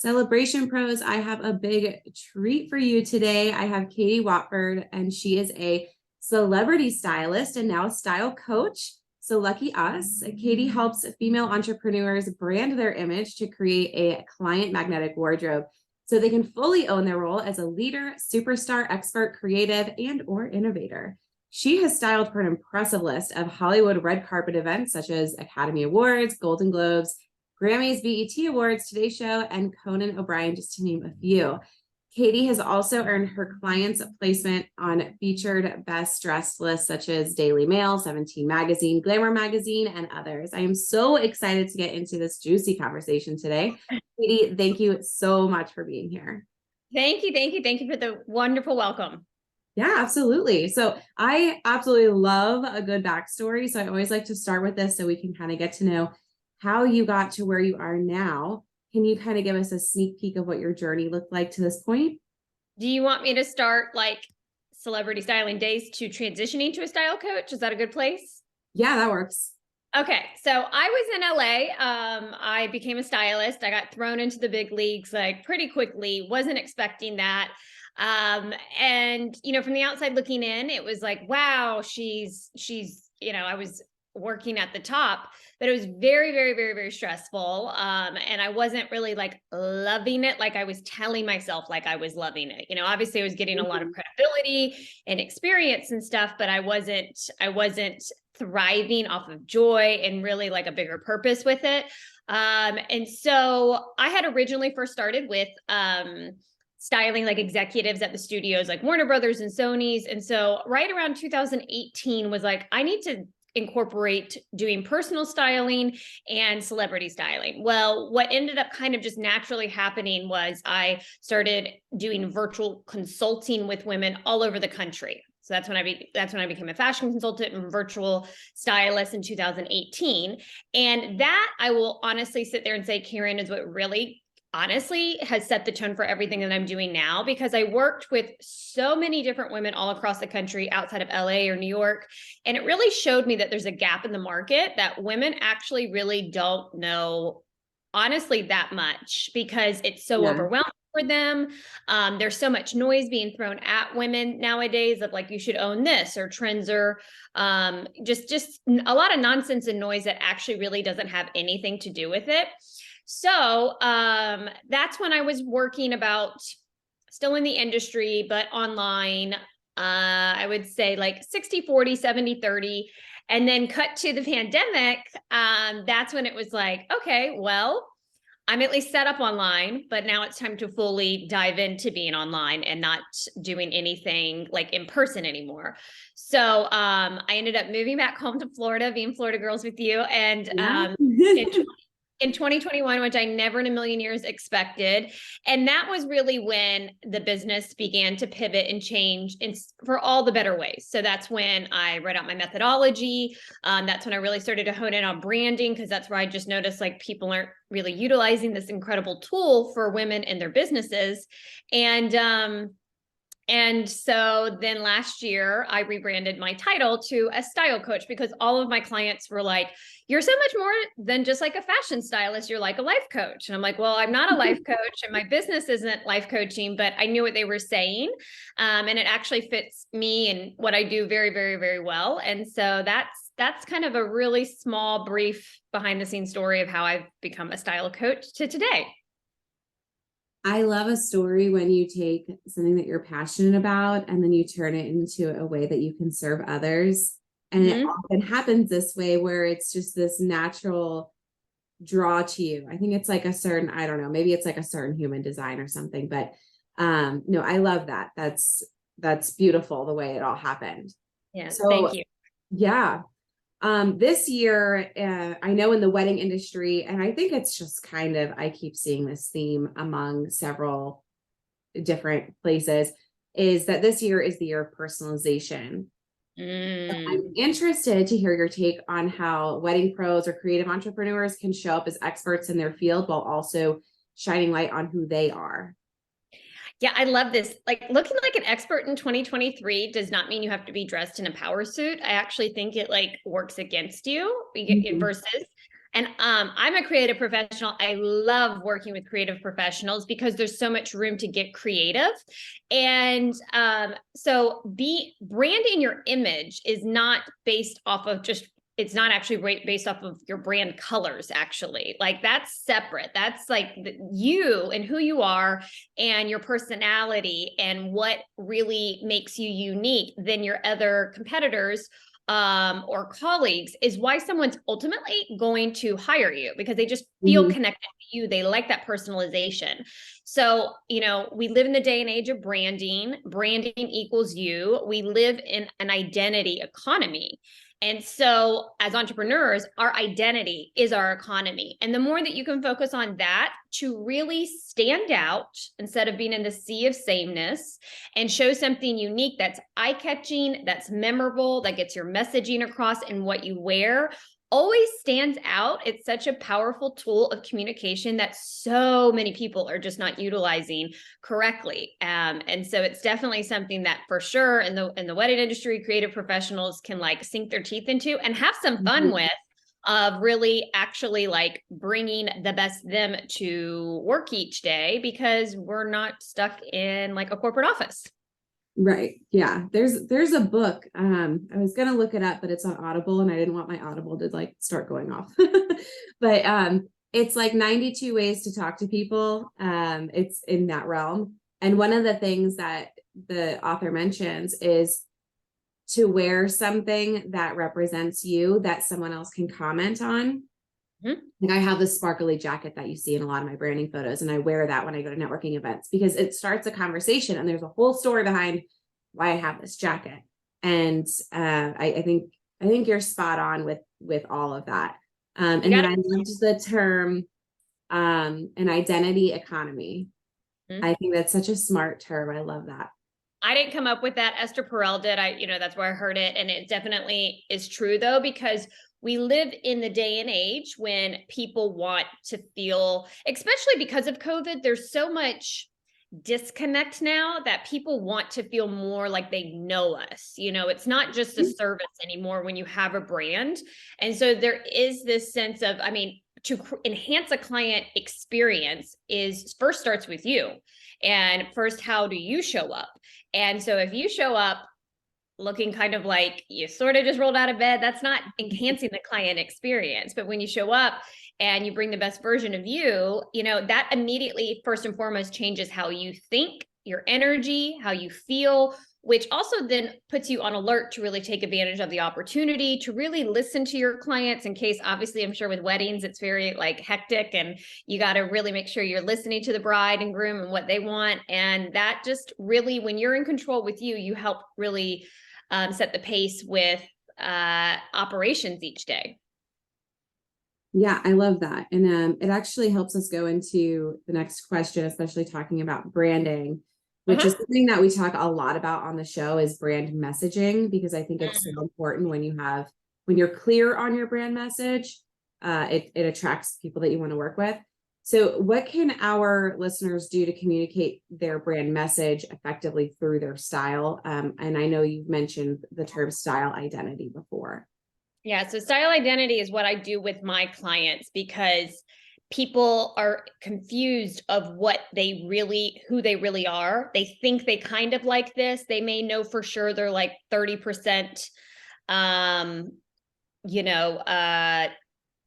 Celebration Pros, I have a big treat for you today. I have Katie Watford, and she is a celebrity stylist and now a style coach. So lucky us. Katie helps female entrepreneurs brand their image to create a client magnetic wardrobe so they can fully own their role as a leader, superstar, expert, creative, and or innovator. She has styled for an impressive list of Hollywood red carpet events such as Academy Awards, Golden Globes, Grammys, BET Awards, Today Show, and Conan O'Brien, just to name a few. Katie has also earned her clients a placement on featured best dressed lists such as Daily Mail, 17 Magazine, Glamour Magazine, and others. I am so excited to get into this juicy conversation today. Katie, thank you so much for being here. Thank you. Thank you. Thank you for the wonderful welcome. Yeah, absolutely. So I absolutely love a good backstory. So I always like to start with this so we can kind of get to know how you got to where you are now. Can you kind of give us a sneak peek of what your journey looked like to this point? Do you want me to start like celebrity styling days to transitioning to a style coach? Is that a good place? Yeah, that works. Okay. So I was in LA. I became a stylist. I got thrown into the big leagues like pretty quickly. Wasn't expecting that. And from the outside looking in, it was like, wow, she's, I was working at the top, but it was very, very, very, very stressful. And I wasn't really like loving it. Like I was telling myself like I was loving it. Obviously I was getting a lot of credibility and experience and stuff, but I wasn't thriving off of joy and really like a bigger purpose with it. And so I had originally first started with, styling like executives at the studios like Warner Brothers and Sony's. And so right around 2018 was like, I need to incorporate doing personal styling and celebrity styling. Well, what ended up kind of just naturally happening was I started doing virtual consulting with women all over the country. So that's when I became a fashion consultant and virtual stylist in 2018. And that I will honestly sit there and say, Carin, is what really honestly has set the tone for everything that I'm doing now, because I worked with so many different women all across the country outside of LA or New York. And it really showed me that there's a gap in the market that women actually really don't know, honestly, that much, because it's so overwhelming for them. There's so much noise being thrown at women nowadays of like, you should own this, or trends, or just a lot of nonsense and noise that actually really doesn't have anything to do with it. So that's when I was working still in the industry, but online. I would say like 60-40, 70-30. And then cut to the pandemic. That's when it was like, okay, well, I'm at least set up online, but now it's time to fully dive into being online and not doing anything like in person anymore. So I ended up moving back home to Florida, being Florida girls with you. And in 2021, which I never in a million years expected. And that was really when the business began to pivot and change for all the better ways. So that's when I wrote out my methodology. That's when I really started to hone in on branding, because that's where I just noticed like people aren't really utilizing this incredible tool for women in their businesses. And so then last year, I rebranded my title to a style coach, because all of my clients were like, you're so much more than just like a fashion stylist. You're like a life coach. And I'm like, well, I'm not a life coach and my business isn't life coaching, but I knew what they were saying. And it actually fits me and what I do very, very, very well. And so that's kind of a really small, brief behind the scenes story of how I've become a style coach to today. I love a story when you take something that you're passionate about and then you turn it into a way that you can serve others. And it often happens this way, where it's just this natural draw to you. I think it's like a certain, I don't know, maybe it's like a certain human design or something, but no, I love that. That's beautiful the way it all happened. Yeah. So, thank you. Yeah. This year, I know in the wedding industry, and I think it's just kind of, I keep seeing this theme among several different places, is that this year is the year of personalization. I'm interested to hear your take on how wedding pros or creative entrepreneurs can show up as experts in their field while also shining light on who they are. Yeah, I love this. Like, looking like an expert in 2023 does not mean you have to be dressed in a power suit. I actually think it like works against you versus And I'm a creative professional. I love working with creative professionals because there's so much room to get creative. And so branding your image is not based off of just, it's not actually based off of your brand colors, actually. Like that's separate. That's like you and who you are and your personality and what really makes you unique than your other competitors or colleagues, is why someone's ultimately going to hire you, because they just feel connected to you. They like that personalization. So, we live in the day and age of branding. Branding equals you. We live in an identity economy. And so as entrepreneurs, our identity is our economy. And the more that you can focus on that to really stand out instead of being in the sea of sameness, and show something unique that's eye-catching, that's memorable, that gets your messaging across in what you wear, always stands out. It's such a powerful tool of communication that so many people are just not utilizing correctly. And so it's definitely something that for sure in the wedding industry, creative professionals can like sink their teeth into and have some fun with, of really actually like bringing the best them to work each day, because we're not stuck in like a corporate office. Right. Yeah. There's a book. I was gonna look it up, but it's on Audible and I didn't want my Audible to like start going off. But it's like 92 ways to talk to people. It's in that realm. And one of the things that the author mentions is to wear something that represents you that someone else can comment on. Like I have this sparkly jacket that you see in a lot of my branding photos, and I wear that when I go to networking events because it starts a conversation and there's a whole story behind why I have this jacket. And I think you're spot on with all of that. And then I loved the term an identity economy. I think that's such a smart term. I love that. I didn't come up with that. Esther Perel did. That's where I heard it. And it definitely is true though, because we live in the day and age when people want to feel, especially because of COVID, there's so much disconnect now that people want to feel more like they know us. It's not just a service anymore when you have a brand. And so there is this sense of, to enhance a client experience is first starts with you. And first, how do you show up? And so if you show up looking kind of like you sort of just rolled out of bed, that's not enhancing the client experience. But when you show up and you bring the best version of you, that immediately, first and foremost, changes how you think, your energy, how you feel, which also then puts you on alert to really take advantage of the opportunity to really listen to your clients, in case, obviously, I'm sure with weddings, it's very like hectic and you got to really make sure you're listening to the bride and groom and what they want. And that just really, when you're in control with you, you help really set the pace with operations each day. Yeah, I love that. And it actually helps us go into the next question, especially talking about branding, which is something that we talk a lot about on the show, is brand messaging, because I think it's so important when you're clear on your brand message, it attracts people that you want to work with. So what can our listeners do to communicate their brand message effectively through their style? And I know you've mentioned the term style identity before. Yeah, so style identity is what I do with my clients, because people are confused of who they really are. They think they kind of like this. They may know for sure they're like 30%,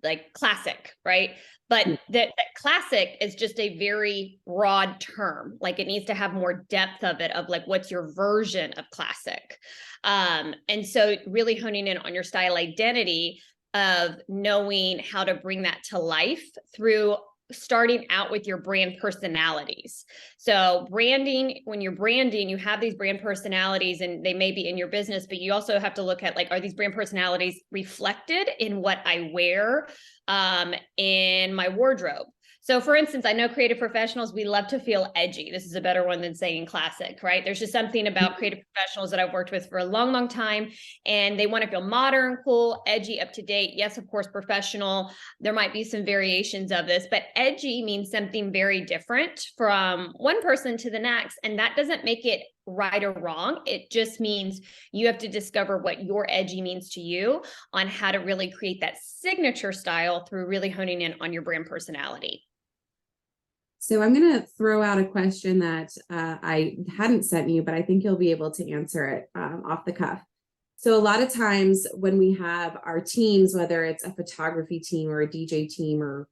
like classic, right? But that classic is just a very broad term. Like it needs to have more depth of it, of like, what's your version of classic? And so really honing in on your style identity of knowing how to bring that to life through starting out with your brand personalities. So branding, when you're branding, you have these brand personalities and they may be in your business, but you also have to look at like, are these brand personalities reflected in what I wear in my wardrobe? So for instance, I know creative professionals, we love to feel edgy. This is a better one than saying classic, right? There's just something about creative professionals that I've worked with for a long, long time, and they want to feel modern, cool, edgy, up to date. Yes, of course, professional. There might be some variations of this, but edgy means something very different from one person to the next. And that doesn't make it right or wrong. It just means you have to discover what your edgy means to you on how to really create that signature style through really honing in on your brand personality. So I'm going to throw out a question that I hadn't sent you, but I think you'll be able to answer it off the cuff. So a lot of times when we have our teams, whether it's a photography team or a DJ team or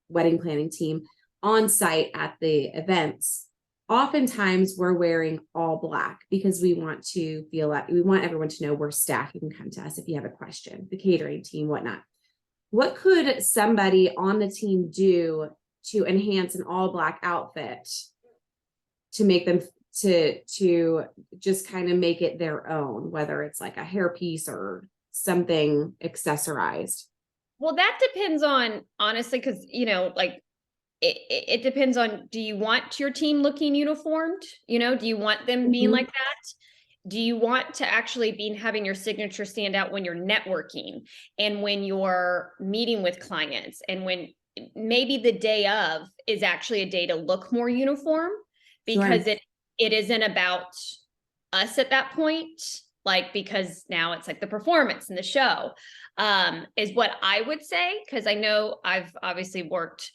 wedding planning team on site at the events, oftentimes we're wearing all black because we want to feel like we want everyone to know we're staff. You can come to us if you have a question, the catering team, whatnot. What could somebody on the team do to enhance an all black outfit to make them to just kind of make it their own, whether it's like a hairpiece or something accessorized? Well, that depends on, honestly, because, like it depends on, do you want your team looking uniformed? Do you want them being like that? Do you want to actually be having your signature stand out when you're networking and when you're meeting with clients, and when maybe the day of is actually a day to look more uniform, because Sure. it isn't about us at that point, like, because now it's like the performance and the show, is what I would say. Because I know I've obviously worked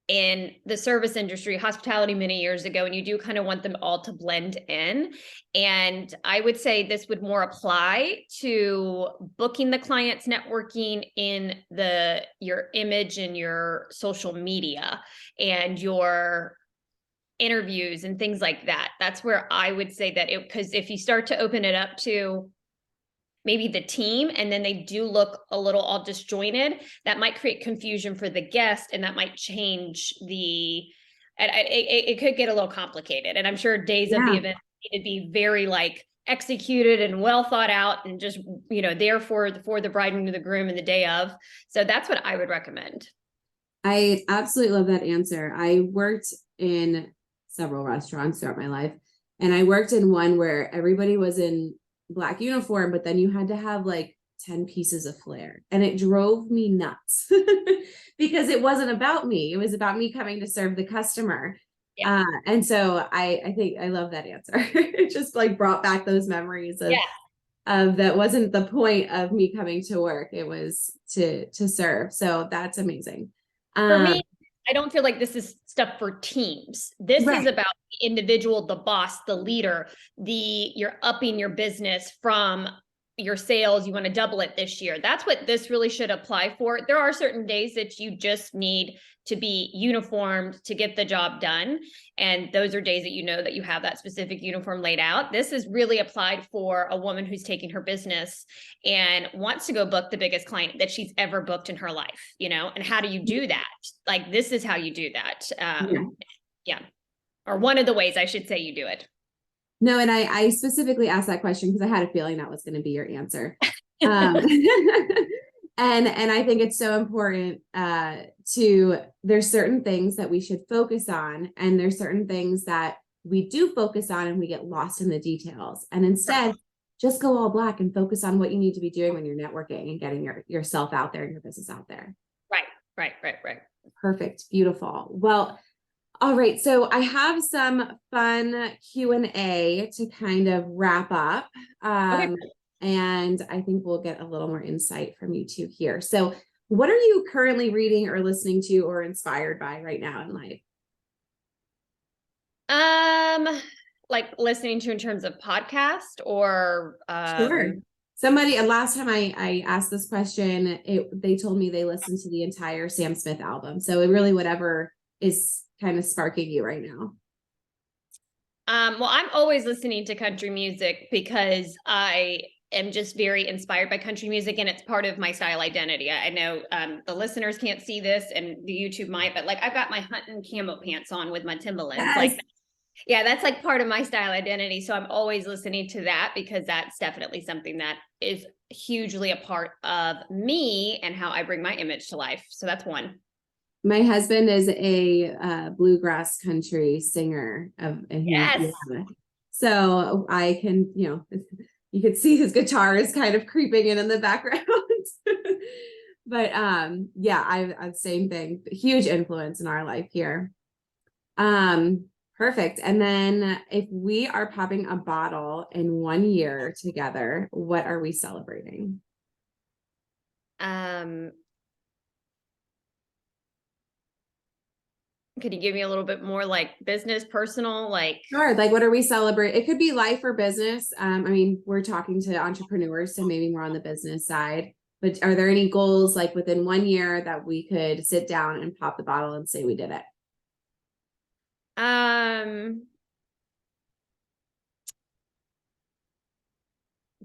in the service industry, hospitality, many years ago, and you do kind of want them all to blend in. And I would say this would more apply to booking the clients, networking in your image and your social media and your interviews and things like that. That's where I would say that because if you start to open it up to maybe the team and then they do look a little all disjointed, that might create confusion for the guest, and that might change it could get a little complicated. And I'm sure days of the event need to be very like executed and well thought out, and just, there for the bride and the groom and the day of. So that's what I would recommend. I absolutely love that answer. I worked in several restaurants throughout my life, and I worked in one where everybody was in black uniform, but then you had to have like 10 pieces of flair, and it drove me nuts because it wasn't about me. It was about me coming to serve the customer. Yeah. And so I think I love that answer. It just like brought back those memories of that wasn't the point of me coming to work. It was to serve. So that's amazing. For me, I don't feel like this is stuff for teams. This is about the individual, the boss, the leader, you're upping your business from your sales. You want to double it this year. That's what this really should apply for. There are certain days that you just need to be uniformed to get the job done. And those are days that that you have that specific uniform laid out. This is really applied for a woman who's taking her business and wants to go book the biggest client that she's ever booked in her life, and how do you do that? Like, this is how you do that. Or one of the ways, I should say, you do it. No, and I specifically asked that question because I had a feeling that was going to be your answer. And I think it's so important there's certain things that we should focus on, and there's certain things that we do focus on and we get lost in the details. And instead, just go all black and focus on what you need to be doing when you're networking and getting yourself out there and your business out there. Right. Perfect. Beautiful. Well, all right. So I have some fun Q&A to kind of wrap up. Okay. And I think we'll get a little more insight from you two here. So what are you currently reading or listening to or inspired by right now in life? Like listening to in terms of podcast or Sure. Somebody, last time I asked this question, they told me they listened to the entire Sam Smith album. So it really, whatever is kind of sparking you right now. Well, I'm always listening to country music because I am just very inspired by country music, and it's part of my style identity. I know the listeners can't see this and the YouTube might, but like I've got my hunting camo pants on with my Timberlands. Yes. Like, yeah, that's like part of my style identity. So I'm always listening to that because that's definitely something that is hugely a part of me and how I bring my image to life. So that's one. My husband is a bluegrass country singer Yes. So I can, you could see his guitar is kind of creeping in the background. But yeah, I've same thing. Huge influence in our life here. Perfect. And then if we are popping a bottle in 1 year together, what are we celebrating? Could you give me a little bit more like business, personal, like? Sure. Like, what are we celebrating? It could be life or business. I mean, we're talking to entrepreneurs, so maybe more on the business side. But are there any goals like within 1 year that we could sit down and pop the bottle and say we did it?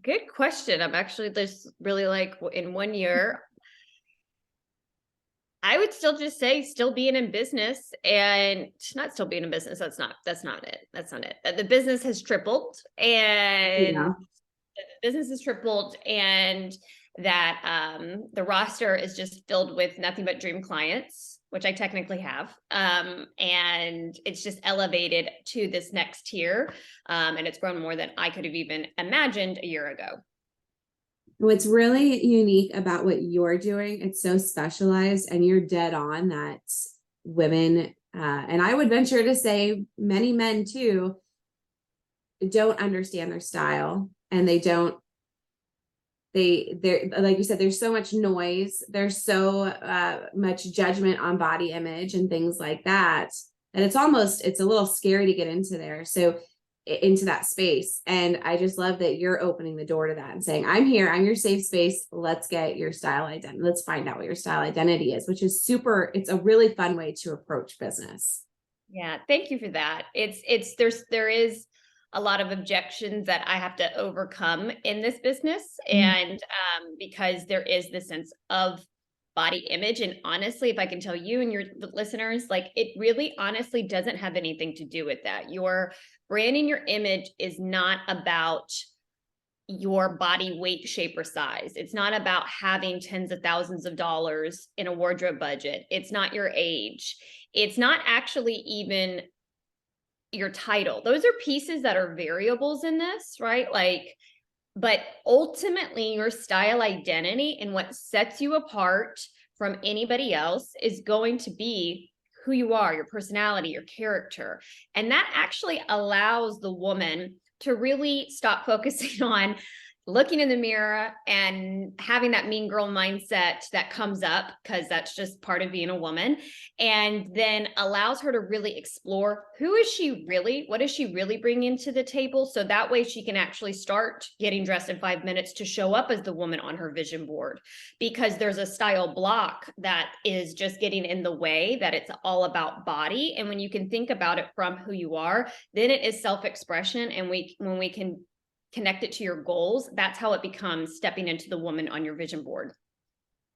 Good question. I'm actually just really like in 1 year. I would still just say still being in business and not still being in business. That's not it. That's not it. The business has tripled Yeah. and that the roster is just filled with nothing but dream clients, which I technically have. And it's just elevated to this next tier. And it's grown more than I could have even imagined a year ago. What's really unique about what you're doing, it's so specialized and you're dead on that women, and I would venture to say many men too, don't understand their style and they're like you said, there's so much noise, there's so much judgment on body image and things like that, and it's a little scary to get into there. So into that space. And I just love that you're opening the door to that and saying, I'm here, I'm your safe space. Let's get your style identity. Let's find out what your style identity is, which is it's a really fun way to approach business. Yeah, thank you for that. There is a lot of objections that I have to overcome in this business. And because there is this sense of body image. And honestly, if I can tell you and your listeners, like it really honestly doesn't have anything to do with that. Your branding, your image is not about your body weight, shape, or size. It's not about having tens of thousands of dollars in a wardrobe budget. It's not your age. It's not actually even your title. Those are pieces that are variables in this, right? Like, but ultimately your style identity and what sets you apart from anybody else is going to be who you are, your personality, your character. And that actually allows the woman to really stop focusing on looking in the mirror and having that mean girl mindset that comes up, because that's just part of being a woman, and then allows her to really explore who is she really, what is she really bringing to the table, so that way she can actually start getting dressed in 5 minutes to show up as the woman on her vision board. Because there's a style block that is just getting in the way, that it's all about body. And when you can think about it from who you are, then it is self-expression. And when we can connect it to your goals, that's how it becomes stepping into the woman on your vision board.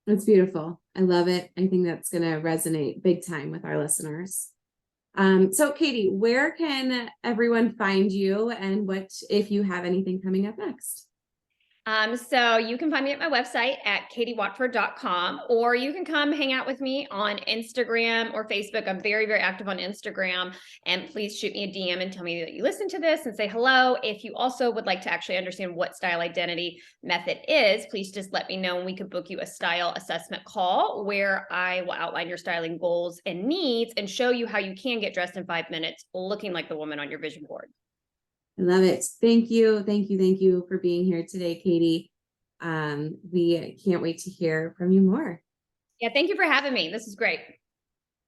That's beautiful. I love it. I think that's going to resonate big time with our listeners. So Katie, where can everyone find you, and what if you have anything coming up next? So you can find me at my website at katiewatford.com, or you can come hang out with me on Instagram or Facebook. I'm very, very active on Instagram, and please shoot me a DM and tell me that you listen to this and say hello. If you also would like to actually understand what style identity method is, please just let me know, and we could book you a style assessment call where I will outline your styling goals and needs and show you how you can get dressed in 5 minutes looking like the woman on your vision board. I love it. Thank you. Thank you. Thank you for being here today, Katie. We can't wait to hear from you more. Yeah, thank you for having me. This is great.